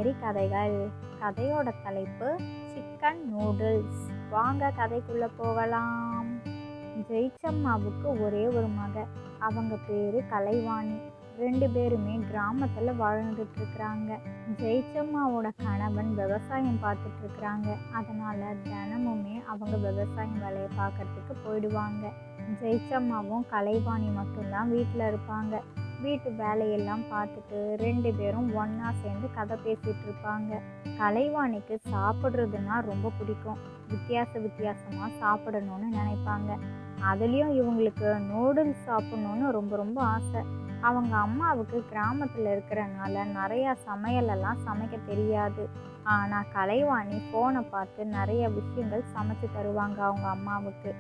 தினசரி கதைகள். கதையோட தலைப்பு சிக்கன் நூடுல்ஸ். வாங்க கதைக்குள்ள போகலாம். ஜெயிச்சம்மாவுக்கு ஒரே ஒரு மக. அவங்க பேரு கலைவாணி. 2 பேருமே கிராமத்துல வாழ்ந்துட்டு இருக்கிறாங்க. ஜெயிச்சம்மாவோட கணவன் விவசாயம் பார்த்துட்டு இருக்கிறாங்க. அதனால தினமுமே அவங்க விவசாயம் வேலையை பார்க்கறதுக்கு போயிடுவாங்க. ஜெயிச்சம்மாவும் கலைவாணி மட்டும்தான் வீட்டில் இருப்பாங்க. வீட்டு வேலையெல்லாம் பார்த்துட்டு 2 பேரும் ஒன்றா சேர்ந்து கதை பேசிகிட்டு இருப்பாங்க. கலைவாணிக்கு சாப்பிட்றதுன்னா ரொம்ப பிடிக்கும். வித்தியாசமாக சாப்பிடணும்னு நினைப்பாங்க. அதுலேயும் இவங்களுக்கு நூடுல்ஸ் சாப்பிட்ணுன்னு ரொம்ப ரொம்ப ஆசை. அவங்க அம்மாவுக்கு கிராமத்தில் இருக்கிறனால நிறையா சமையலெல்லாம் சமைக்க தெரியாது. ஆனால் கலைவாணி ஃபோனை பார்த்து நிறைய விஷயங்கள் சமைச்சு தருவாங்க அவங்க அம்மாவுக்கு.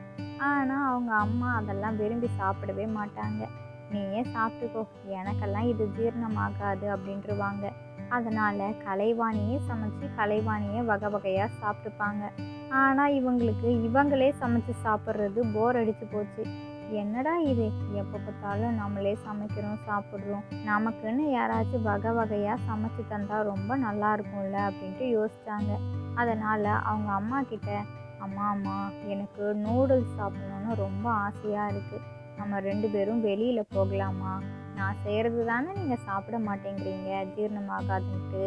ஆனால் அவங்க அம்மா அதெல்லாம் விரும்பி சாப்பிடவே மாட்டாங்க. நீயே சாப்பிட்டுக்கோ, எனக்கெல்லாம் இது ஜீரணமாகாது அப்படின்ட்டுருவாங்க. அதனால் கலைவாணியே சமைச்சு கலைவாணியே வகை வகையாக சாப்பிட்டுப்பாங்க. ஆனால் இவங்களே சமைச்சு சாப்பிட்றது போர் அடித்து போச்சு. என்னடா இது, எப்போ பார்த்தாலும் நம்மளே சமைக்கிறோம் சாப்பிட்றோம், நமக்குன்னு யாராச்சும் வகை வகையாக சமைச்சு தந்தால் ரொம்ப நல்லா இருக்கும்ல அப்படின்ட்டு யோசித்தாங்க. அதனால் அவங்க அம்மா கிட்ட, அம்மா எனக்கு நூடுல்ஸ் சாப்பிட்ணுன்னு ரொம்ப ஆசையாக இருக்குது, நம்ம 2 பேரும் வெளியில் போகலாமா? நான் செய்கிறது தானே நீங்கள் சாப்பிட மாட்டேங்கிறீங்க ஜீரணமாகாதுன்ட்டு,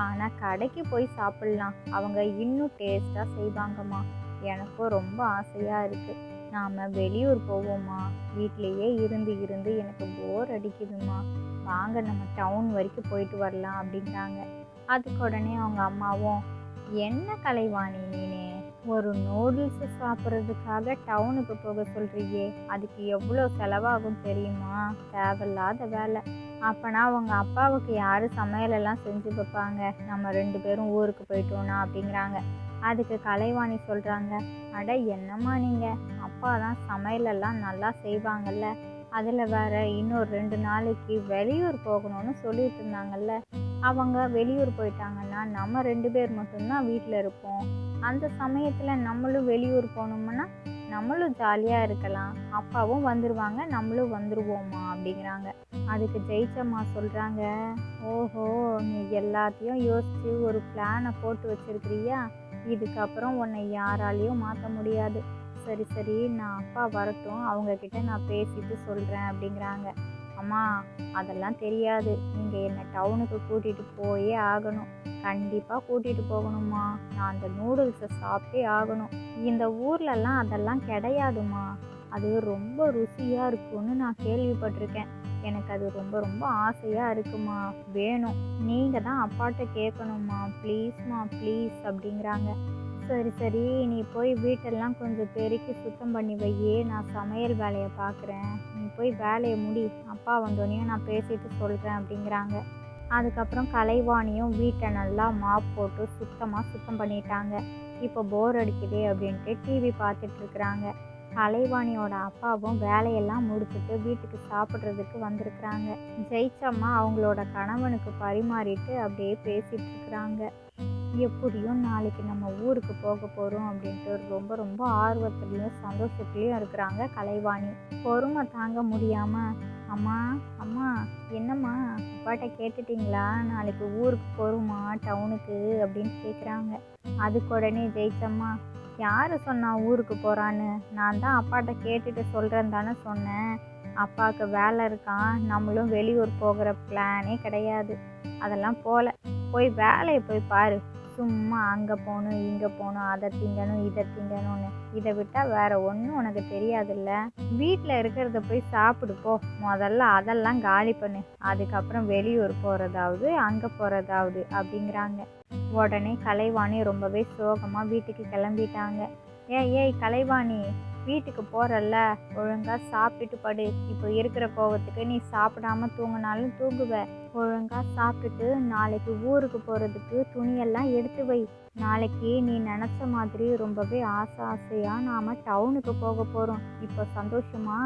ஆனால் கடைக்கு போய் சாப்பிட்லாம், அவங்க இன்னும் டேஸ்ட்டாக செய்வாங்கம்மா. எனக்கும் ரொம்ப ஆசையாக இருக்குது, நாம் வெளியூர் போவோம்மா, வீட்டிலையே இருந்து இருந்து எனக்கு போர் அடிக்குதுமா, வாங்க நம்ம டவுன் வரைக்கும் போயிட்டு வரலாம் அப்படிங்கிறாங்க. அதுக்கு உடனே அவங்க அம்மாவும், என்ன கலைவாணி நீனே, ஒரு நூடுல்ஸ் சாப்பிட்றதுக்காக டவுனுக்கு போக சொல்கிறியே, அதுக்கு எவ்வளோ செலவாகும் தெரியுமா? தேவையில்லாத வேலை. அப்போனா உங்கள் அப்பாவுக்கு யார் சமையலெல்லாம் செஞ்சு வைப்பாங்க, நம்ம 2 பேரும் ஊருக்கு போயிட்டோன்னா அப்படிங்கிறாங்க. அதுக்கு கலைவாணி சொல்கிறாங்க, அட என்னம்மா நீங்கள், அப்பா தான் சமையலெல்லாம் நல்லா செய்வாங்கல்ல, அதில் வேற இன்னும் 2 நாளைக்கு வெளியூர் போகணும்னு சொல்லிட்டு இருந்தாங்கல்ல, அவங்க வெளியூர் போயிட்டாங்கன்னா நம்ம 2 பேர் மட்டும்தான் வீட்டில் இருப்போம். அந்த சமயத்தில் நம்மளும் வெளியூர் போனோம்னா நம்மளும் ஜாலியாக இருக்கலாம், அப்பாவும் வந்துடுவாங்க, நம்மளும் வந்துடுவோம்மா அப்படிங்கிறாங்க. அதுக்கு ஜெயிச்சம்மா சொல்கிறாங்க, ஓஹோ, நீ எல்லாத்தையும் யோசித்து ஒரு பிளானை போட்டு வச்சிருக்கிறியா, இதுக்கப்புறம் உன்னை யாராலையும் மாற்ற முடியாது. சரி நான் அப்பா வரட்டும், அவங்கக்கிட்ட நான் பேசிட்டு சொல்கிறேன் அப்படிங்கிறாங்க. அம்மா, அதெல்லாம் தெரியாது, நீங்கள் என்னை டவுனுக்கு கூட்டிகிட்டு போயே ஆகணும், கண்டிப்பாக கூட்டிகிட்டு போகணுமா, நான் அந்த நூடுல்ஸை சாப்பிட்டே ஆகணும், இந்த ஊர்லெல்லாம் அதெல்லாம் கிடையாதுமா, அது ரொம்ப ருசியாக இருக்கும்னு நான் கேள்விப்பட்டிருக்கேன், எனக்கு அது ரொம்ப ரொம்ப ஆசையாக இருக்குமா, வேணும், நீங்கள் தான் அப்பாட்ட கேட்கணுமா, ப்ளீஸ்மா ப்ளீஸ் அப்படிங்கிறாங்க. சரி நீ போய் வீட்டெல்லாம் கொஞ்சம் பெருக்கி சுத்தம் பண்ணி வையே, நான் சமையல் வேலையை பார்க்குறேன், நீ போய் வேலையை முடி, அப்பா வந்தோடனே நான் பேசிட்டு சொல்கிறேன் அப்படிங்கிறாங்க. அதுக்கப்புறம் கலைவாணியும் வீட்டை நல்லா மாப் போட்டு சுத்தம் பண்ணிட்டாங்க. இப்போ போர் அடிக்குதே அப்படின்ட்டு டிவி பார்த்துட்டு இருக்கிறாங்க. கலைவாணியோட அப்பாவும் வேலையெல்லாம் முடிச்சுட்டு வீட்டுக்கு சாப்பிட்றதுக்கு வந்திருக்கிறாங்க. ஜெயிச்சம்மா அவங்களோட கணவனுக்கு பரிமாறிட்டு அப்படியே பேசிட்டு இருக்கிறாங்க. எப்படியும் நாளைக்கு நம்ம ஊருக்கு போக போகிறோம் அப்படின்ட்டு ரொம்ப ரொம்ப ஆர்வத்துலேயும் சந்தோஷத்துலேயும் இருக்கிறாங்க கலைவாணி. பொறுமை தாங்க முடியாமல், அம்மா அம்மா என்னம்மா, அப்பாட்ட கேட்டுட்டிங்களா, நாளைக்கு ஊருக்கு போகிறோமா டவுனுக்கு அப்படின்னு கேட்குறாங்க. அதுக்கு உடனே ஜெயிச்சம்மா, யார் சொன்னா ஊருக்கு போகிறான்னு, நான் தான் அப்பாட்ட கேட்டுட்டு சொல்கிறேன்னு தானே சொன்னேன், அப்பாவுக்கு வேலை இருக்கான், நம்மளும் வெளியூர் போகிற பிளானே கிடையாது, அதெல்லாம் போய் வேலையை போய் பாரு, சும்மா அங்கே போகணும் இங்கே போகணும், அதை திங்கணும் இதை திங்கணும்னு, இதை விட்டால் வேற ஒன்றும் உனக்கு தெரியாதுல்ல, வீட்டில் இருக்கிறத போய் சாப்பிடு போ, முதல்ல அதெல்லாம் காலி பண்ணு, அதுக்கப்புறம் வெளியூர் போகிறதாவது அங்கே போகிறதாவது அப்படிங்கிறாங்க. உடனே கலைவாணி ரொம்பவே சோகமாக வீட்டுக்கு கிளம்பிட்டாங்க. ஏய் கலைவாணி, வீட்டுக்கு போகிறல்ல, ஒழுங்காக சாப்பிட்டுட்டு படு, இப்போ இருக்கிற கோவத்துக்கு நீ சாப்பிடாம தூங்கினாலும் தூங்குவ, ஒழுங்காக சாப்பிட்டுட்டு நாளைக்கு ஊருக்கு போகிறதுக்கு துணியெல்லாம் எடுத்து வை, நாளைக்கு நீ நினச்ச மாதிரி ரொம்பவே ஆசையாக நாம் டவுனுக்கு போக போகிறோம், இப்போ சந்தோஷமா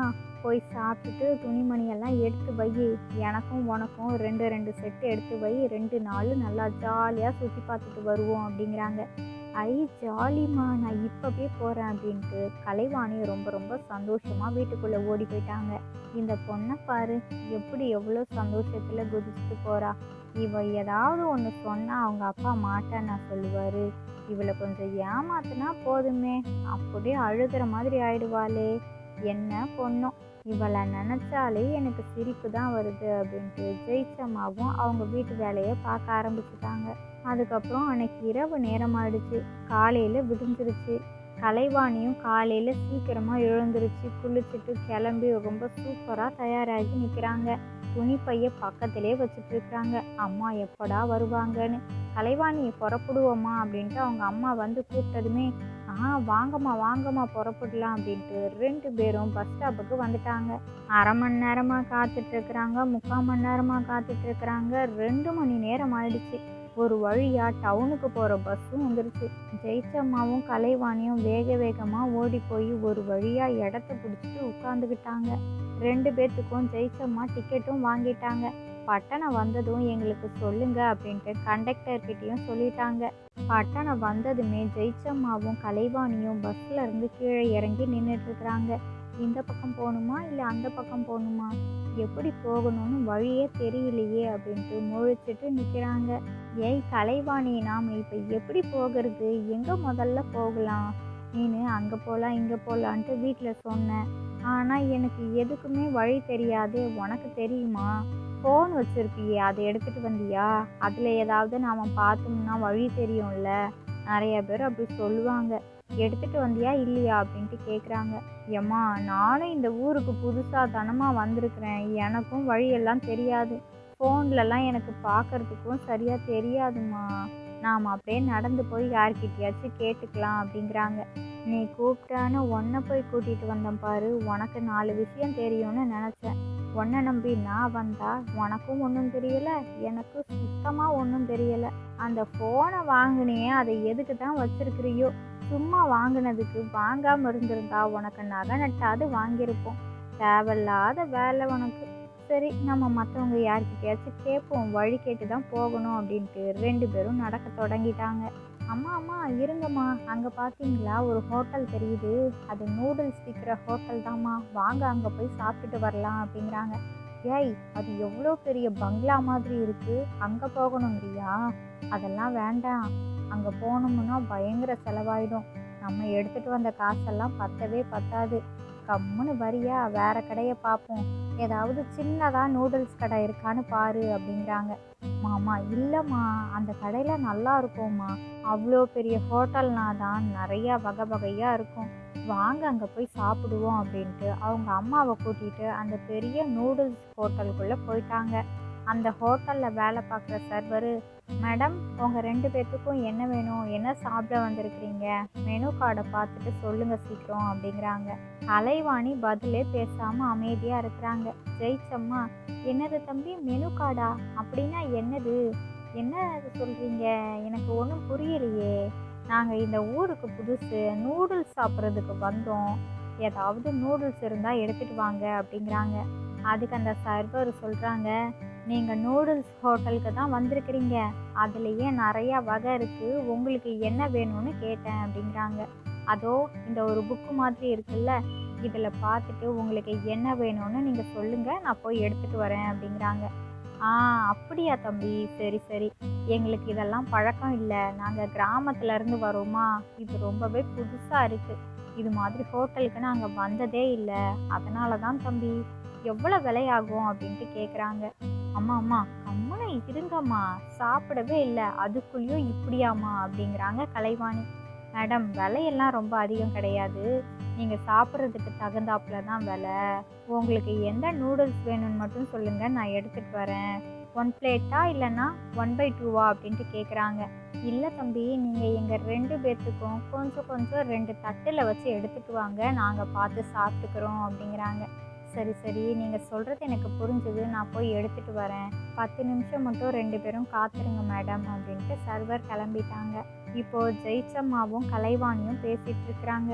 போய் சாப்பிட்டுட்டு துணிமணியெல்லாம் எடுத்து வை, எனக்கும் உனக்கும் 2 செட்டு எடுத்து வை, 2 நாள் நல்லா ஜாலியாக சுற்றி பார்த்துட்டு வருவோம் அப்படிங்கிறாங்க. ஐ ஜாலிமா, நான் இப்போவே போகிறேன் அப்படின்ட்டு கலைவாணி ரொம்ப ரொம்ப சந்தோஷமாக வீட்டுக்குள்ளே ஓடி போயிட்டாங்க. இந்த பொண்ணை பாரு, எப்படி எவ்வளோ சந்தோஷத்தில் குதிச்சுட்டு போகிறா, இவ ஏதாவது ஒன்று சொன்னால் அவங்க அப்பா மாட்டேன்னு சொல்லுவார். இவளை கொஞ்சம் ஏமாத்துனா போதுமே, அப்படியே அழுகிற மாதிரி ஆயிடுவாளே, என்ன பொண்ணும், இவளை நினச்சாலே எனக்கு சிரிப்பு தான் வருது அப்படின்ட்டு ஜெயிச்சம்மாவும் அவங்க வீட்டு வேலையை பார்க்க ஆரம்பிச்சுட்டாங்க. அதுக்கப்புறம் அன்னைக்கு இரவு நேரமாயிடுச்சு. காலையில் விடிஞ்சிருச்சு. கலைவாணியும் காலையில் சீக்கிரமாக எழுந்துருச்சு, குளிச்சுட்டு கிளம்பி ரொம்ப சூப்பராக தயாராகி நிற்கிறாங்க. துணிப்பைய பக்கத்திலே வச்சுட்டு இருக்கிறாங்க. அம்மா எப்படா வருவாங்கன்னு. கலைவாணி புறப்படுவோம்மா அப்படின்ட்டு அவங்க அம்மா வந்து கூப்பிட்டதுமே, வாங்கம்மா வாங்கம்மா புறப்படலாம் அப்படின்ட்டு 2 பேரும் பஸ் ஸ்டாப்புக்கு வந்துட்டாங்க. அரை மணி நேரமாக காத்துட்ருக்குறாங்க, 3/4 மணி நேரமாக காத்துட்ருக்குறாங்க, 2 மணி நேரம் ஆயிடுச்சு. ஒரு வழியாக டவுனுக்கு போகிற பஸ்ஸும் வந்துருச்சு. ஜெயிச்சம்மாவும் கலைவாணியும் வேக வேகமாக ஓடி போய் ஒரு வழியாக இடத்த பிடிச்சிட்டு உட்காந்துக்கிட்டாங்க. 2 பேர்த்துக்கும் ஜெயிச்சம்மா டிக்கெட்டும் வாங்கிட்டாங்க. பட்டணம் வந்ததும் எங்களுக்கு சொல்லுங்க அப்படின்ட்டு கண்டக்டர்கிட்டையும் சொல்லிட்டாங்க. பட்டணம் வந்ததுமே ஜெயிச்சம்மாவும் கலைவாணியும் பஸ்ல இருந்து கீழே இறங்கி நின்றுட்டுருக்குறாங்க. இந்த பக்கம் போகணுமா இல்லை அந்த பக்கம் போகணுமா, எப்படி போகணும்னு வழியே தெரியலையே அப்படின்ட்டு முழிச்சிட்டு நிற்கிறாங்க. ஏய் கலைவாணி, நாம் இப்போ எப்படி போகிறது, எங்கே முதல்ல போகலாம், நீனு அங்கே போகலாம் இங்கே போகலான்ட்டு வீட்டில் சொன்னேன். ஆனால் எனக்கு எதுக்குமே வழி தெரியாது, உனக்கு தெரியுமா, ஃபோன் வச்சுருப்பியே அதை எடுத்துகிட்டு வந்தியா, அதில் ஏதாவது நாம் பார்த்தோம்னா வழி தெரியும்ல, நிறைய பேர் அப்படி சொல்லுவாங்க, எடுத்துகிட்டு வந்தியா இல்லையா அப்படின்ட்டு கேட்குறாங்க. ஏம்மா, நானும் இந்த ஊருக்கு புதுசாக தானமாக வந்திருக்கிறேன், எனக்கும் வழியெல்லாம் தெரியாது, ஃபோன்லலாம் எனக்கு பார்க்குறதுக்கும் சரியாக தெரியாதுமா, நாம் அப்படியே நடந்து போய் யார்கிட்டயாச்சும் கேட்டுக்கலாம் அப்படிங்கிறாங்க. நீ கூப்பிட்டான்னு உன்னை போய் கூட்டிகிட்டு வந்தேன் பாரு, உனக்கு 4 விஷயம் தெரியும்னு நினச்சேன். உன்னை நம்பி நான் வந்தா உனக்கும் ஒன்றும் தெரியலை, எனக்கு சுத்தமாக ஒன்றும் தெரியலை. அந்த ஃபோனை வாங்கினியே அதை எதுக்கு தான் வச்சுருக்கிறியோ, சும்மா வாங்கினதுக்கு வாங்காமல் இருந்திருந்தா உனக்கு நகை நட்டாவது வாங்கியிருப்போம். தேவையில்லாத வேலை உனக்கு. சரி, நம்ம மற்றவங்க யார்கிட்டயாச்சும் கேட்போம், வழி கேட்டு தான் போகணும் அப்படின்ட்டு 2 பேரும் நடக்க தொடங்கிட்டாங்க. அம்மா அம்மா இருங்கம்மா, அங்கே பார்த்தீங்களா ஒரு ஹோட்டல் தெரியுது, அது நூடுல்ஸ் விற்கிற ஹோட்டல் தாம்மா, வாங்க அங்கே போய் சாப்பிட்டுட்டு வரலாம் அப்படிங்கிறாங்க. ஏய், அது எவ்வளோ பெரிய பங்களா மாதிரி இருக்குது, அங்கே போகணுங்கிறியா, அதெல்லாம் வேண்டாம், அங்கே போகணும்னா பயங்கர செலவாயிடும், நம்ம எடுத்துகிட்டு வந்த காசெல்லாம் பத்தவே பத்தாது, கம்முன்னு வரியா, வேற கடையை பார்ப்போம், ஏதாவது சின்னதாக நூடுல்ஸ் கடை இருக்கான்னு பாரு அப்படிங்கிறாங்க. மாமா இல்லைம்மா, அந்த கடையில் நல்லா இருக்கும்மா, அவ்வளோ பெரிய ஹோட்டல்னா தான் நிறையா வகை வகையாக இருக்கும், வாங்க அங்கே போய் சாப்பிடுவோம் அப்படின்ட்டு அவங்க அம்மாவை கூட்டிகிட்டு அந்த பெரிய நூடுல்ஸ் ஹோட்டலுக்குள்ளே போயிட்டாங்க. அந்த ஹோட்டலில் வேலை பார்க்குற சர்வரு, மேடம் உங்கள் 2 பேர்த்துக்கும் என்ன வேணும், என்ன சாப்பிட வந்திருக்கிறீங்க, மெனு கார்டை பார்த்துட்டு சொல்லுங்கள் சீக்கிரம் அப்படிங்கிறாங்க. கலைவாணி பதிலே பேசாமல் அமைதியாக இருக்கிறாங்க. ஜெயிச்சம்மா, என்னது தம்பி மெனு கார்டா, அப்படின்னா என்னது, என்ன சொல்கிறீங்க, எனக்கு ஒன்றும் புரியலையே, நாங்கள் இந்த ஊருக்கு புதுசு, நூடுல்ஸ் சாப்பிட்றதுக்கு வந்தோம், ஏதாவது நூடுல்ஸ் இருந்தால் எடுத்துகிட்டு வாங்க அப்படிங்கிறாங்க. அதுக்கு அந்த சர்வர் சொல்கிறாங்க, நீங்கள் நூடுல்ஸ் ஹோட்டலுக்கு தான் வந்திருக்கிறீங்க, அதுலேயே நிறையா வகை இருக்குது, உங்களுக்கு என்ன வேணும்னு கேட்டேன் அப்படிங்கிறாங்க. அதோ இந்த ஒரு புக்கு மாதிரி இருக்குல்ல, இதில் பார்த்துட்டு உங்களுக்கு என்ன வேணும்னு நீங்கள் சொல்லுங்கள், நான் போய் எடுத்துகிட்டு வரேன் அப்படிங்கிறாங்க. அப்படியா தம்பி, சரி சரி, எங்களுக்கு இதெல்லாம் பழக்கம் இல்லை, நாங்கள் கிராமத்துலேருந்து வரோமா, இது ரொம்பவே புதுசாக இருக்குது, இது மாதிரி ஹோட்டலுக்கு நாங்கள் வந்ததே இல்லை, அதனால தான் தம்பி, எவ்வளோ விலையாகும் அப்படின்ட்டு கேட்குறாங்க. அம்மா அம்மா கம்முன்னு இருங்கம்மா, சாப்பிடவே இல்லை அதுக்குள்ளேயும் இப்படியாம்மா அப்படிங்கிறாங்க கலைவாணி. மேடம், விலையெல்லாம் ரொம்ப அதிகம் கிடையாது, நீங்கள் சாப்பிட்றதுக்கு தகுந்தாப்புல தான் விலை, உங்களுக்கு எந்த நூடுல்ஸ் வேணும்னு மட்டும் சொல்லுங்கள், நான் எடுத்துகிட்டு வரேன், 1 பிளேட்டா இல்லைன்னா 1/2வா அப்படின்ட்டு கேட்குறாங்க. இல்லை தம்பி, நீங்கள் எங்கள் 2 பேர்த்துக்கும் கொஞ்சம் கொஞ்சம் 2 தட்டில் வச்சு எடுத்துகிட்டு வாங்க, நாங்கள் பார்த்து சாப்பிட்டுக்கிறோம் அப்படிங்கிறாங்க. சரி சரி, நீங்கள் சொல்கிறது எனக்கு புரிஞ்சுது, நான் போய் எடுத்துகிட்டு வரேன், 10 நிமிஷம் மட்டும் 2 பேரும் காத்துருங்க மேடம் அப்படின்ட்டு சர்வர் கிளம்பிட்டாங்க. இப்போது ஜெயிச்சம்மாவும் கலைவாணியும் பேசிகிட்டு இருக்கிறாங்க.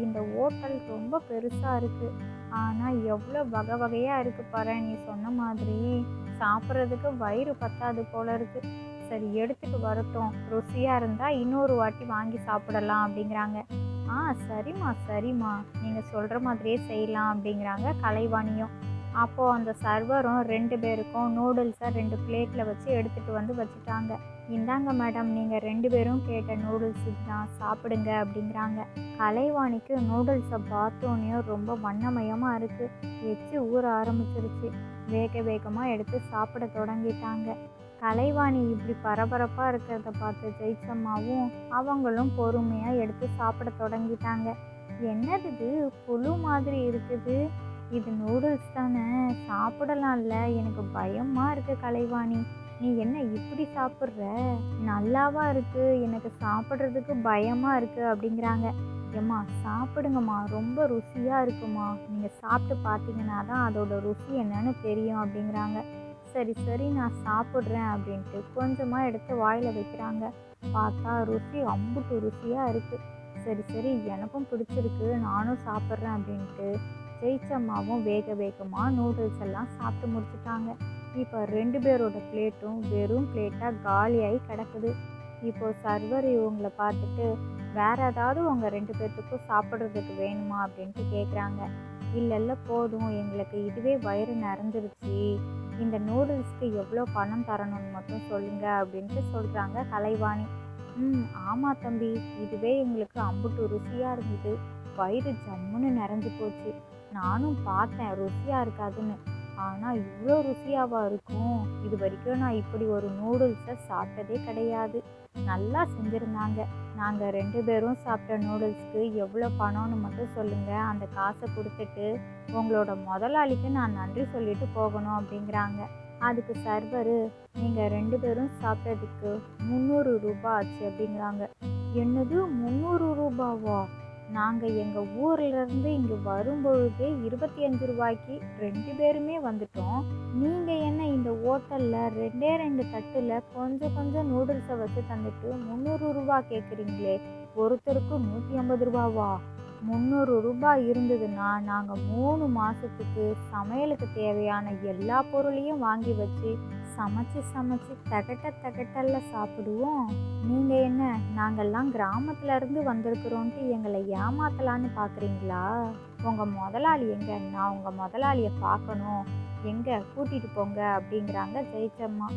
இந்த ஹோட்டல் ரொம்ப பெருசாக இருக்குது, ஆனால் எவ்வளோ வகை வகையாக இருக்குது பாரு, நீ சொன்ன மாதிரி சாப்பிட்றதுக்கு வயிறு பத்தாது போல இருக்குது, சரி எடுத்துகிட்டு வரட்டும், ருசியாக இருந்தால் இன்னொரு வாட்டி வாங்கி சாப்பிடலாம் அப்படிங்கிறாங்க. சரிம்மா சரிம்மா, நீங்கள் சொல்கிற மாதிரியே செய்யலாம் அப்படிங்கிறாங்க கலைவாணியும். அப்போது அந்த சர்வரும் 2 பேருக்கும் நூடுல்ஸை 2 பிளேட்டில் வச்சு எடுத்துகிட்டு வந்து வச்சுட்டாங்க. இந்தாங்க மேடம், நீங்கள் 2 பேரும் கேட்ட நூடுல்ஸ் தான், சாப்பிடுங்க அப்படிங்கிறாங்க. கலைவாணிக்கு நூடுல்ஸை பார்த்தோன்னே ரொம்ப வண்ணமயமாக இருக்குது. வச்சு ஊற ஆரம்பிச்சிருச்சு. வேக வேகமாக எடுத்து சாப்பிட தொடங்கிட்டாங்க. கலைவாணி இப்படி பரபரப்பாக இருக்கிறத பார்த்து ஜெயிச்சம்மாவும் அவங்களும் பொறுமையாக எடுத்து சாப்பிட தொடங்கிட்டாங்க. என்னது இது, புழு மாதிரி இருக்குது, இது நூடுல்ஸ் தானே, சாப்பிடலாம்ல, எனக்கு பயமாக இருக்குது கலைவாணி, நீ என்ன இப்படி சாப்பிட்ற, நல்லாவா இருக்குது, எனக்கு சாப்பிட்றதுக்கு பயமாக இருக்குது அப்படிங்கிறாங்க. ஏம்மா சாப்பிடுங்கம்மா, ரொம்ப ருசியாக இருக்குமா, நீங்கள் சாப்பிட்டு பார்த்தீங்கன்னா தான் அதோட ருசி என்னன்னு தெரியும் அப்படிங்கிறாங்க. சரி சரி நான் சாப்பிட்றேன் அப்படின்ட்டு கொஞ்சமாக எடுத்து வாயில் வைக்கிறாங்க. பார்த்தா ருசி அம்புட்டு ருசியாக இருக்குது. சரி சரி எனக்கும் பிடிச்சிருக்கு, நானும் சாப்பிட்றேன் அப்படின்ட்டு ஜெயிச்சம்மாவும் வேக வேகமாக நூடுல்ஸ் எல்லாம் சாப்பிட்டு முடிச்சுட்டாங்க. இப்போ 2 பேரோட பிளேட்டும் வெறும் பிளேட்டாக காலியாகி கிடக்குது. இப்போது சர்வர் இவங்களை பார்த்துட்டு, வேற ஏதாவது உங்கள் 2 பேர்த்துக்கும் சாப்பிட்றதுக்கு வேணுமா அப்படின்ட்டு கேட்குறாங்க. இல்லை போதும், எங்களுக்கு இதுவே வயிறு நிறைஞ்சிருச்சு, இந்த நூடுல்ஸ்க்கு எவ்வளோ பணம் தரணும்னு மட்டும் சொல்லுங்கள் அப்படின்ட்டு சொல்கிறாங்க கலைவாணி. ஆமாம் தம்பி, இதுவே எங்களுக்கு அம்புட்டு ருசியாக இருந்தது, வயிறு ஜம்முன்னு நிறைஞ்சு போச்சு, நானும் பார்த்தேன் ருசியாக இருக்காதுன்னு, ஆனால் இவ்வளோ ருசியாவா இருக்கும், இது வரைக்கும் நான் இப்படி ஒரு நூடுல்ஸை சாப்பிட்டதே கிடையாது, நல்லா செஞ்சுருந்தாங்க, நாங்கள் 2 பேரும் சாப்பிட்ட நூடுல்ஸ்க்கு எவ்வளோ பணம்னு மட்டும் சொல்லுங்கள், அந்த காசை கொடுத்துட்டு உங்களோட முதலாளிக்கு நான் நன்றி சொல்லிட்டு போகணும் அப்படிங்கிறாங்க. அதுக்கு சர்வரு, நீங்கள் 2 பேரும் சாப்பிட்டதுக்கு 300 ரூபாய் ஆச்சு அப்படிங்கிறாங்க. என்னது 300 ரூபாவா, நாங்கள் எங்கள் ஊர்லேருந்து இங்கே வரும்பொழுதே 25 ரூபாய்க்கு 2 பேருமே வந்துட்டோம், நீங்கள் என்ன இந்த ஹோட்டலில் 2 தட்டில் கொஞ்சம் கொஞ்சம் நூடுல்ஸை வச்சு தந்துட்டு 300 ரூபா கேட்குறீங்களே, ஒருத்தருக்கு 150 ரூபாவா, 300 ரூபாய் இருந்ததுன்னா நாங்கள் 3 மாதத்துக்கு சமையலுக்கு தேவையான எல்லா பொருளையும் வாங்கி வச்சு சமைச்சு தகட்டல்ல சாப்பிடுவோம், நீங்கள் என்ன நாங்கள்லாம் கிராமத்துலேருந்து வந்திருக்கிறோன்ட்டு எங்களை ஏமாத்தலான்னு பார்க்குறீங்களா, உங்கள் முதலாளி எங்கே, நான் உங்கள் முதலாளியை பார்க்கணும், எங்கே கூட்டிகிட்டு போங்க அப்படிங்கிறாங்க ஜெயிச்சம்மா.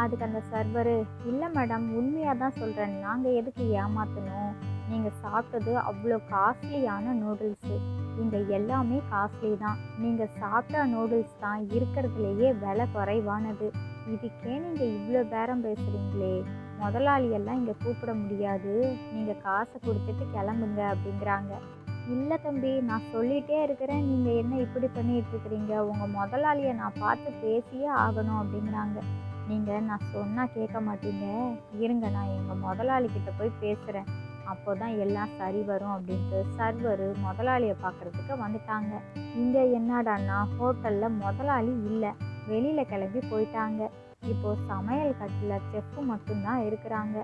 அதுக்கு அந்த சர்வரு, இல்லை மேடம் உண்மையாக தான் சொல்கிறேன், நாங்கள் எதுக்கு ஏமாற்றணும், நீங்கள் சாப்பிட்டது அவ்வளோ காஸ்ட்லியான நூடுல்ஸு, இங்கே எல்லாமே காஸ்ட்லி தான், நீங்கள் சாப்பிட்ட நூடுல்ஸ் தான் இருக்கிறதுலையே விலை குறைவானது, இதுக்கே நீங்கள் இவ்வளோ பேரம் பேசுகிறீங்களே, முதலாளியெல்லாம் இங்கே கூப்பிட முடியாது, நீங்கள் காசை கொடுத்துட்டு கிளம்புங்க அப்படிங்கிறாங்க. இல்லை தம்பி, நான் சொல்லிகிட்டே இருக்கிறேன், நீங்கள் என்ன இப்படி பண்ணிகிட்ருக்கிறீங்க, உங்கள் முதலாளியை நான் பார்த்து பேசியே ஆகணும் அப்படிங்கிறாங்க. நீங்கள் நான் சொன்னால் கேட்க மாட்டீங்க, இருங்க நான் எங்கள் முதலாளிக்கிட்ட போய் பேசுகிறேன், அப்போ தான் எல்லாம் சரி வரும் அப்படின்ட்டு சர்வரு முதலாளியை பார்க்குறதுக்கு வந்துட்டாங்க. இங்கே என்னடான்னா ஹோட்டலில் முதலாளி இல்லை, வெளியில் கிளம்பி போயிட்டாங்க. இப்போது சமையல் கட்டில் செஃப்பு மட்டும்தான் இருக்கிறாங்க.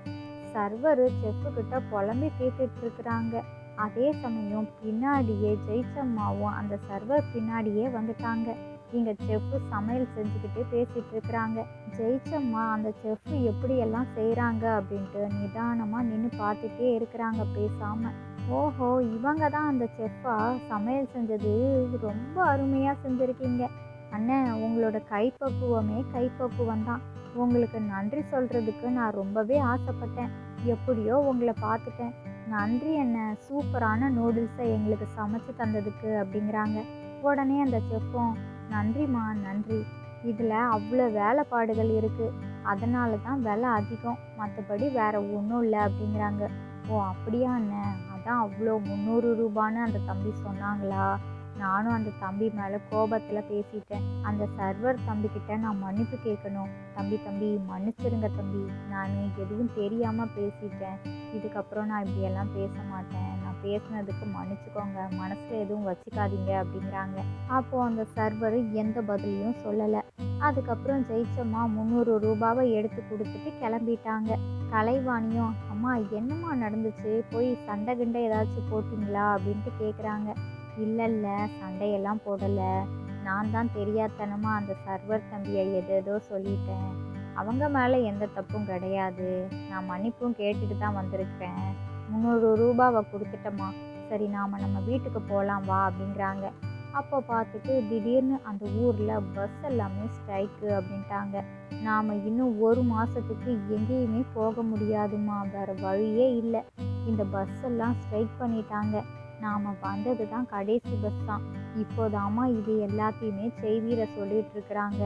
சர்வரு செஃப்புக்கிட்ட புலம்பி தீர்த்துட்டு இருக்கிறாங்க. அதே சமயம் பின்னாடியே ஜெயிச்சம்மாவும் அந்த சர்வர் பின்னாடியே வந்துட்டாங்க. இங்கே செஃப்பு சமையல் செஞ்சுக்கிட்டு பேசிகிட்டு இருக்கிறாங்க. ஜெயிச்சம்மா அந்த செஃப்பு எப்படியெல்லாம் செய்கிறாங்க அப்படின்ட்டு நிதானமாக நின்று பார்த்துட்டே இருக்கிறாங்க பேசாமல். ஓஹோ, இவங்க தான் அந்த செஃப்பா, சமையல் செஞ்சது ரொம்ப அருமையாக செஞ்சுருக்கீங்க அண்ணன், உங்களோட கைப்பக்குவமே கைப்பக்குவம் தான், உங்களுக்கு நன்றி சொல்கிறதுக்கு நான் ரொம்பவே ஆசைப்பட்டேன், எப்படியோ உங்களை பார்த்துட்டேன், நன்றி அண்ணன், சூப்பரான நூடுல்ஸை எங்களுக்கு சமைச்சு தந்ததுக்கு அப்படிங்கிறாங்க. உடனே அந்த செஃப்பும், நன்றிம்மா நன்றி, இதில் அவ்வளோ வேலைப்பாடுகள் இருக்குது, அதனால தான் விலை அதிகம், மற்றபடி வேறு ஒன்றும் இல்லை அப்படிங்கிறாங்க. ஓ அப்படியா அண்ணன், அதான் அவ்வளோ 300 ரூபான்னு அந்த தம்பி சொன்னாங்களா, நானும் அந்த தம்பி மேலே கோபத்தில் பேசிட்டேன், அந்த சர்வர் தம்பிக்கிட்ட நான் மன்னிப்பு கேட்கணும், தம்பி மன்னிச்சிருங்க தம்பி, நான் எதுவும் தெரியாமல் பேசிட்டேன், இதுக்கப்புறம் நான் இப்படியெல்லாம் பேச மாட்டேன், நான் பேசுனதுக்கு மன்னிச்சுக்கோங்க, மனசில் எதுவும் வச்சுக்காதீங்க அப்படிங்கிறாங்க. அப்போது அந்த சர்வர் எந்த பதிலையும் சொல்லலை. அதுக்கப்புறம் ஜெயிச்சம்மா 300 ரூபாவை எடுத்து கொடுத்துட்டு கிளம்பிட்டாங்க. கலைவாணியும், அம்மா என்னம்மா நடந்துச்சு, போய் சண்டை கிண்டை ஏதாச்சும் போட்டிங்களா அப்படின்ட்டு கேட்குறாங்க. இல்லை சண்டையெல்லாம் போடலை, நான் தான் தெரியாதனமாக அந்த சர்வர் தம்பியை ஏதேதோ சொல்லிட்டேன், அவங்க மேலே எந்த தப்பும் கிடையாது, நான் மன்னிப்பும் கேட்டுட்டு தான் வந்திருக்கிறேன், 300 ரூபாவை கொடுத்துட்டம்மா, சரி நாம் நம்ம வீட்டுக்கு போகலாம் வா அப்படிங்கிறாங்க. அப்போ பார்த்துட்டு திடீர்னு அந்த ஊரில் பஸ் எல்லாமே ஸ்ட்ரைக்கு அப்படின்ட்டாங்க. நாம் இன்னும் 1 மாதத்துக்கு எங்கேயுமே போக முடியாதுமா, வேறு வழியே இல்லை. இந்த பஸ் எல்லாம் ஸ்ட்ரைக் பண்ணிட்டாங்க. நாம் வந்தது தான் கடைசி பஸ் தான். இப்போதாம்மா இது எல்லாத்தையுமே செய்தியில் சொல்லிட்டு இருக்கிறாங்க.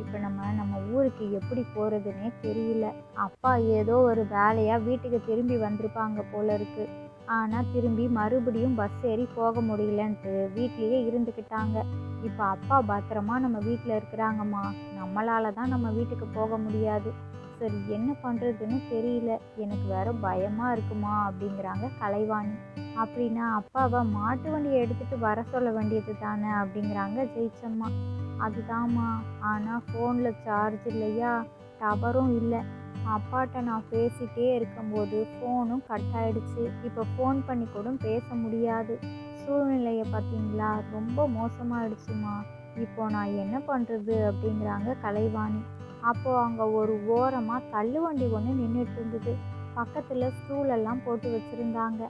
இப்போ நம்ம ஊருக்கு எப்படி போகிறதுனே தெரியல. அப்பா ஏதோ ஒரு வேலையாக வீட்டுக்கு திரும்பி வந்திருப்பாங்க போல இருக்கு. ஆனால் திரும்பி மறுபடியும் பஸ் ஏறி போக முடியலன்ட்டு வீட்லேயே இருந்துக்கிட்டாங்க. இப்போ அப்பா பத்திரமா நம்ம வீட்டில் இருக்கிறாங்கம்மா. நம்மளால தான் நம்ம வீட்டுக்கு போக முடியாது. சரி என்ன பண்ணுறதுன்னு தெரியல. எனக்கு வேற பயமாக இருக்குமா அப்படிங்கிறாங்க கலைவாணி. அப்படின்னா அப்பாவை மாட்டு வண்டியை எடுத்துகிட்டு வர சொல்ல வேண்டியது தானே அப்படிங்கிறாங்க ஜெயிச்சம்மா. அதுதாம்மா, ஆனால் ஃபோனில் சார்ஜ் இல்லையா, டவரும் இல்லை. அப்பாட்ட நான் பேசிகிட்டே இருக்கும்போது ஃபோனும் கட் ஆகிடுச்சு. இப்போ ஃபோன் பண்ணி கூட பேச முடியாது. சூழ்நிலையை பார்த்தீங்களா, ரொம்ப மோசமாகிடுச்சுமா. இப்போ நான் என்ன பண்ணுறது அப்படிங்கிறாங்க கலைவாணி. அப்போது அங்கே ஒரு ஓரமாக தள்ளுவண்டி ஒன்று நின்றுட்டு இருந்தது. பக்கத்தில் ஸ்டூலெல்லாம் போட்டு வச்சுருந்தாங்க.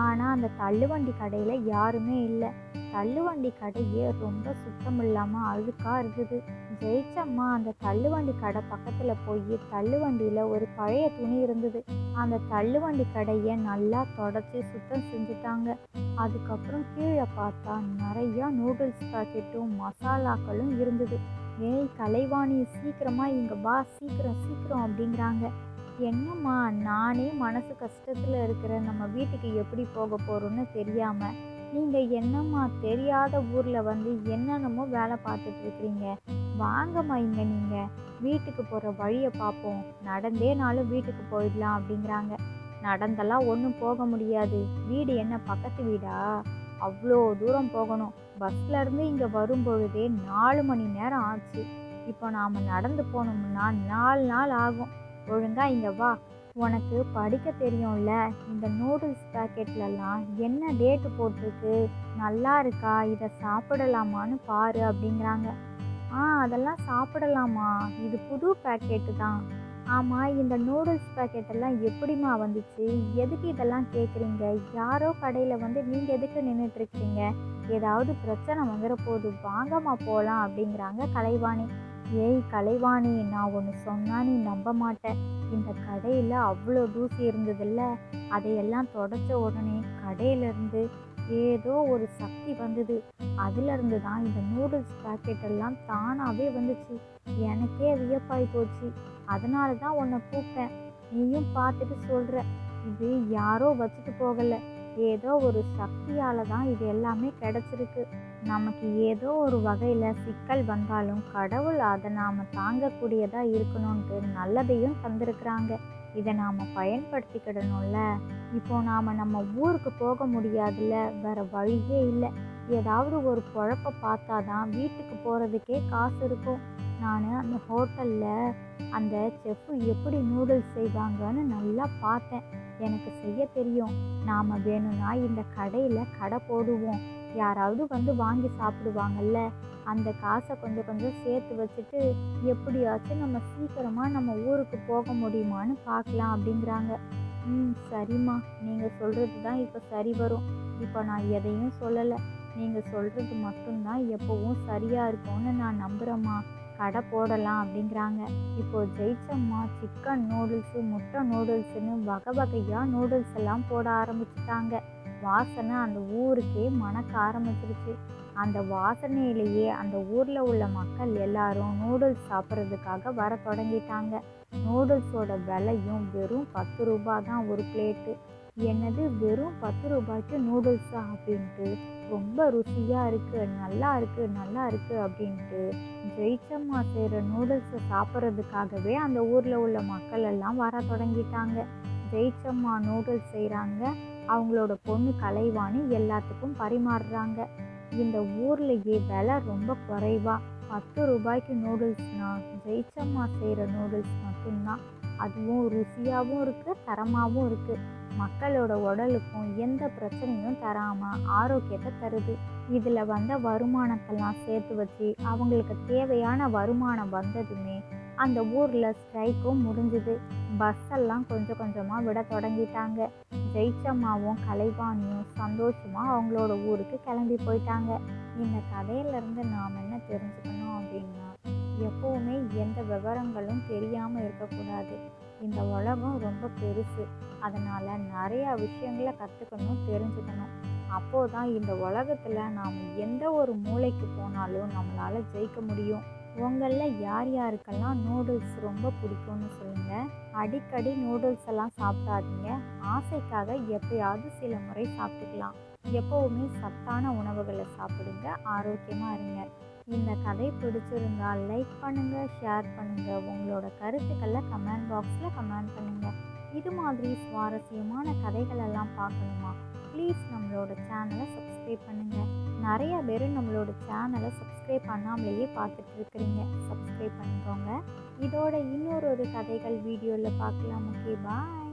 ஆனால் அந்த தள்ளுவண்டி கடையில் யாருமே இல்லை. தள்ளுவண்டி கடையே ரொம்ப சுத்தம் இல்லாமல் அழுக்காக இருந்தது. ஜெயிச்சம்மா அந்த தள்ளுவண்டி கடை பக்கத்தில் போய் தள்ளுவண்டியில் ஒரு பழைய துணி இருந்தது. அந்த தள்ளுவண்டி கடையை நல்லா தொடச்சி சுத்தம் செஞ்சுட்டாங்க. அதுக்கப்புறம் கீழே பார்த்தா நிறையா நூடுல்ஸ் பாக்கெட்டும் மசாலாக்களும் இருந்தது. ஏய் கலைவாணி, சீக்கிரமா இங்கே வா, சீக்கிரம் சீக்கிரம் அப்படிங்கிறாங்க. என்னம்மா, நானே மனசு கஷ்டத்தில் இருக்கிற, நம்ம வீட்டுக்கு எப்படி போக போகிறோன்னு தெரியாமல் நீங்கள் என்னம்மா தெரியாத ஊரில் வந்து என்னென்னமோ வேலை பார்த்துட்டு இருக்கிறீங்க. வாங்கம்மா இங்கே, நீங்கள் வீட்டுக்கு போகிற வழியை பார்ப்போம். நடந்தேனாலும் வீட்டுக்கு போயிடலாம் அப்படிங்கிறாங்க. நடந்தெல்லாம் ஒன்றும் போக முடியாது. வீடு என்ன பக்கத்து வீடா? அவ்வளோ தூரம் போகணும். பஸ்லேருந்து இங்கே வரும்பொழுதே 4 மணி நேரம் ஆச்சு. இப்போ நாம் நடந்து போனோம்னா 4 நாள் ஆகும். ஒழுங்கா இங்கே வா. உனக்கு படிக்க தெரியும்ல, இந்த நூடுல்ஸ் பேக்கெட்லலாம் என்ன டேட்டு போட்டிருக்கு, நல்லா இருக்கா, இதை சாப்பிடலாமான்னு பாரு அப்படிங்கிறாங்க. அதெல்லாம் சாப்பிடலாமா? இது புது பேக்கெட்டு தான். ஆமாம், இந்த நூடுல்ஸ் பேக்கெட்டெல்லாம் எப்படிம்மா வந்துச்சு? எதுக்கு இதெல்லாம் கேட்குறீங்க? யாரோ கடையில் வந்து நீங்கள் எதுக்கு நின்றுட்டுருக்கிறீங்க? ஏதாவது பிரச்சனை வந்துட போகுது, வாங்கம்மா போகலாம் அப்படிங்கிறாங்க கலைவாணி. ஏய் கலைவாணி, நான் ஒன்று சொன்னால் நீ நம்ப மாட்டேன். இந்த கடையில் அவ்வளோ தூசி இருந்ததில்ல, அதையெல்லாம் தொடச்ச உடனே கடையிலேருந்து ஏதோ ஒரு சக்தி வந்தது. அதுலேருந்து தான் இந்த நூடுல்ஸ் பேக்கெட்டெல்லாம் தானாகவே வந்துச்சு. எனக்கே வியப்பாய் போச்சு. அதனால தான் உன்னை கூப்பிட்டேன். நீயும் பார்த்துட்டு சொல்கிற. இது யாரோ வச்சுட்டு போகலை, ஏதோ ஒரு சக்தியால் தான் இது எல்லாமே கிடச்சிருக்கு. நமக்கு ஏதோ ஒரு வகையில் சிக்கல் வந்தாலும் கடவுள் அதை நாம் தாங்கக்கூடியதாக இருக்கணும்ன்ட்டு நல்லதையும் தந்திருக்கிறாங்க. இதை நாம் பயன்படுத்திக்கிடணும்ல. இப்போ நாம் நம்ம ஊருக்கு போக முடியாதுல்ல, வேறு வழியே இல்லை. ஏதாவது ஒரு பொழப்பை பார்த்தா தான் வீட்டுக்கு போகிறதுக்கே காசு இருக்கும். நான் அந்த ஹோட்டலில் அந்த செஃப்பு எப்படி நூடுல்ஸ் செய்வாங்கன்னு நல்லா பார்த்தேன். எனக்கு செய்ய தெரியும். நாம் வேணும்னா இந்த கடையில் கடை போடுவோம். யாராவது வந்து வாங்கி சாப்பிடுவாங்கல்ல, அந்த காசை கொஞ்சம் கொஞ்சம் சேர்த்து வச்சுட்டு எப்படியாச்சும் நம்ம சீக்கிரமாக நம்ம ஊருக்கு போக முடியுமான்னு பார்க்கலாம் அப்படிங்கிறாங்க. சரிம்மா, நீங்கள் சொல்கிறது தான் இப்போ சரி வரும். இப்போ நான் எதையும் சொல்லலை. நீங்கள் சொல்கிறது மட்டும்தான் எப்போவும் சரியாக இருக்கும்னு நான் நம்புகிறேம்மா. கடை போடலாம் அப்படிங்கிறாங்க. இப்போது ஜெயிச்சம்மா சிக்கன் நூடுல்ஸு, முட்டை நூடுல்ஸுன்னு வகை வகையாக நூடுல்ஸ் எல்லாம் போட ஆரம்பிச்சிட்டாங்க. வாசனை அந்த ஊருக்கே மணக்க ஆரம்பிச்சிருச்சு. அந்த வாசனையிலேயே அந்த ஊரில் உள்ள மக்கள் எல்லாரும் நூடுல்ஸ் சாப்பிட்றதுக்காக வர தொடங்கிட்டாங்க. நூடுல்ஸோட விலையும் வெறும் 10 ரூபா தான் ஒரு பிளேட்டு. என்னது, வெறும் 10 ரூபாய்க்கு நூடுல்ஸா அப்படின்ட்டு, ரொம்ப ருசியாக இருக்குது, நல்லா இருக்குது, நல்லா இருக்குது அப்படின்ட்டு ஜெயிச்சம்மா செய்கிற நூடுல்ஸை சாப்பிட்றதுக்காகவே அந்த ஊரில் உள்ள மக்கள் எல்லாம் வர தொடங்கிட்டாங்க. ஜெயிச்சம்மா நூடுல்ஸ் செய்கிறாங்க. அவங்களோட பொண்ணு கலைவாணி எல்லாத்துக்கும் பரிமாறுறாங்க. இந்த ஊர்லேயே விலை ரொம்ப குறைவா 10 ரூபாய்க்கு நூடுல்ஸ்னால் ஜெயிச்சம்மா செய்கிற நூடுல்ஸ் மட்டும்தான். அதுவும் ருசியாகவும் இருக்குது, தரமாகவும் இருக்குது. மக்களோட உடலுக்கும் எந்த பிரச்சனையும் தராமல் ஆரோக்கியத்தை தருது. இதில் வந்த வருமானத்தெல்லாம் சேர்த்து வச்சு அவங்களுக்கு தேவையான வருமானம் வந்ததுமே அந்த ஊரில் ஸ்ட்ரைக்கும் முடிஞ்சுது. பஸ்ஸெல்லாம் கொஞ்சம் கொஞ்சமாக விட தொடங்கிட்டாங்க. ஜெயிச்சம்மாவும் கலைவாணியும் சந்தோஷமாக அவங்களோட ஊருக்கு கிளம்பி போயிட்டாங்க. இந்த கதையிலேருந்து நாம் என்ன தெரிஞ்சுக்கணும் அப்படின்னா, எப்போவுமே எந்த விவரங்களும் தெரியாமல் இருக்கக்கூடாது. இந்த உலகம் ரொம்ப பெருசு. அதனால் நிறையா விஷயங்களை கற்றுக்கணும், தெரிஞ்சுக்கணும். அப்போது தான் இந்த உலகத்தில் நாம் எந்த ஒரு மூலைக்கு போனாலும் நம்மளால் ஜெயிக்க முடியும். உங்களில் யார் யாருக்கெல்லாம் நூடுல்ஸ் ரொம்ப பிடிக்கும்னு சொல்லுங்கள். அடிக்கடி நூடுல்ஸ் எல்லாம் சாப்பிடாதீங்க. ஆசைக்காக எப்பயாவது சில முறை சாப்பிட்டுக்கலாம். எப்போவுமே சத்தான உணவுகளை சாப்பிடுங்க, ஆரோக்கியமாக இருங்க. இந்த கதை பிடிச்சிருந்தால் லைக் பண்ணுங்கள், ஷேர் பண்ணுங்கள். உங்களோட கருத்துக்களை கமெண்ட் பாக்ஸில் கமெண்ட் பண்ணுங்கள். இது மாதிரி சுவாரஸ்யமான கதைகள் எல்லாம் பார்க்கணுமா? ப்ளீஸ் நம்மளோட சேனலை சப்ஸ்கிரைப் பண்ணுங்கள். நிறைய பேர் நம்மளோட சேனலை சப்ஸ்கிரைப் பண்ணாமலேயே பார்த்துட்டு இருக்கிறீங்க. சப்ஸ்கிரைப் பண்ணிக்கோங்க. இதோட இன்னொரு கதைகள் வீடியோவில் பார்க்கலாம். ஓகே, பாய்.